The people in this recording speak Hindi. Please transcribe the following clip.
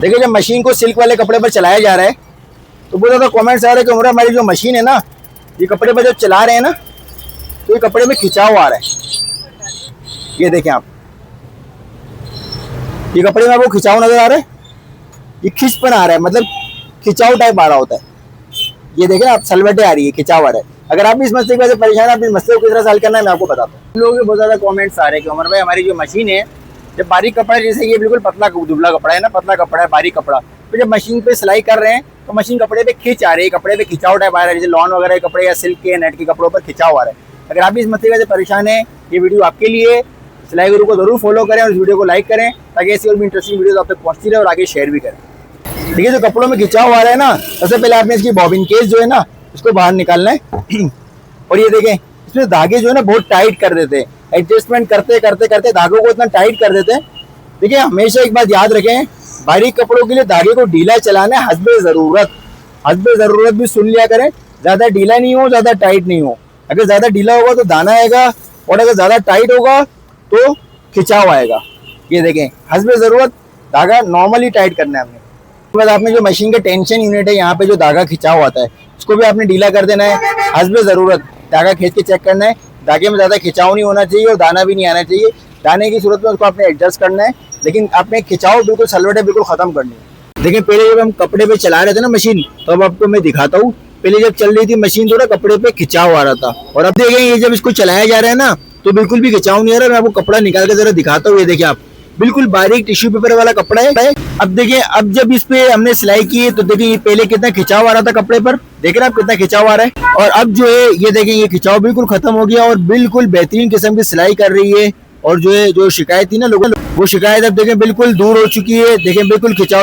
देखिए जब मशीन को सिल्क वाले कपड़े पर चलाया जा रहा है तो बहुत ज़्यादा कमेंट्स आ रहे हैं कि उमर हमारी जो मशीन है ना, ये कपड़े पर जब चला रहे हैं ना तो ये कपड़े में खिंचाव आ रहा है। ये देखें आप, ये कपड़े में आपको खिंचाव नजर आ रहा है, ये खिंचपन आ रहा है, मतलब खिंचाव टाइप आ रहा होता है। ये देखें आप, सलवटें आ रही है, खिंचाव आ रहा है। अगर आप भी इस मसले की वजह से परेशान हैं, आप इस मसले को किस तरह हल करना है मैं आपको बताता हूँ। लोगों के बहुत ज़्यादा कमेंट्स आ रहे हैं कि उमर भाई हमारी जो मशीन है, जब बारीक कपड़ा है, जैसे ये बिल्कुल पतला दुबला कपड़ा है ना, पतला कपड़ा है, बारीक कपड़ा, तो जब मशीन पे सिलाई कर रहे हैं तो मशीन कपड़े पे खींच आ रही है, कपड़े पे खिंचाव टाइप आ रहा है, जैसे लॉन वगैरह के कपड़े या सिल्क के नेट के कपड़ों पर खिंचाव आ रहा है। अगर आप भी इस मसले से परेशान हैं, ये वीडियो आपके लिए। सिलाई गुरु को जरूर फॉलो करें और इस वीडियो को लाइक करें ताकि ऐसी और भी इंटरेस्टिंग वीडियोस आप तक पहुंचती रहे और आगे शेयर भी करें। ठीक है, जो कपड़ों में खिंचाव आ रहा है ना, सबसे पहले आपने इसकी बॉबिन केस जो है ना उसको बाहर निकालना है। और ये देखें, इसमें धागे जो है ना बहुत टाइट कर देते हैं, एडजस्टमेंट करते करते करते धागों को इतना टाइट कर देते हैं। देखिए हमेशा एक बात याद रखें, बारीक कपड़ों के लिए धागे को ढीला चलाना है हस्बे ज़रूरत। हस्बे ज़रूरत भी सुन लिया करें, ज़्यादा ढीला नहीं हो, ज़्यादा टाइट नहीं हो। अगर ज़्यादा ढीला होगा तो दाना आएगा और अगर ज़्यादा टाइट होगा तो खिंचाव आएगा। ये देखें, हस्बे ज़रूरत धागा नॉर्मली टाइट करना है हमने। उसके बाद आपने जो मशीन का टेंशन यूनिट है, यहाँ पे जो धागा खिंचाव आता है उसको भी आपने ढीला कर देना है। हस्बे ज़रूरत धागा खींच के चेक करना है, धागे में ज़्यादा खिंचाव नहीं होना चाहिए और दाना भी नहीं आना चाहिए। दाने की सूरत में उसको आपने एडजस्ट करना है, लेकिन आपने खिंचाव बिल्कुल सलवटें बिल्कुल ख़त्म करनी है। देखिए पहले जब हम कपड़े पे चला रहे थे ना मशीन, तो अब आपको मैं दिखाता हूँ। पहले जब चल रही थी मशीन थोड़ा कपड़े पे खिंचाव आ रहा था, और अब देखें ये जब इसको चलाया जा रहा है ना तो बिल्कुल भी खिंचाव नहीं आ रहा। मैं आपको कपड़ा निकाल के जरा दिखाता हूँ। ये देखिए आप, बिल्कुल बारीक टिश्यू पेपर वाला कपड़ा है। अब देखिए, अब जब इस पे हमने सिलाई की है तो देखिए पहले कितना खिंचाव आ रहा था कपड़े पर, देख रहे हैं आप कितना खिंचाव आ रहा है। और अब जो है ये देखें, ये खिंचाव बिल्कुल खत्म हो गया और बिल्कुल बेहतरीन किस्म की सिलाई कर रही है। और जो है, जो शिकायत थी ना लोगों, वो शिकायत अब देखें बिल्कुल दूर हो चुकी है। देखें बिल्कुल खिंचाव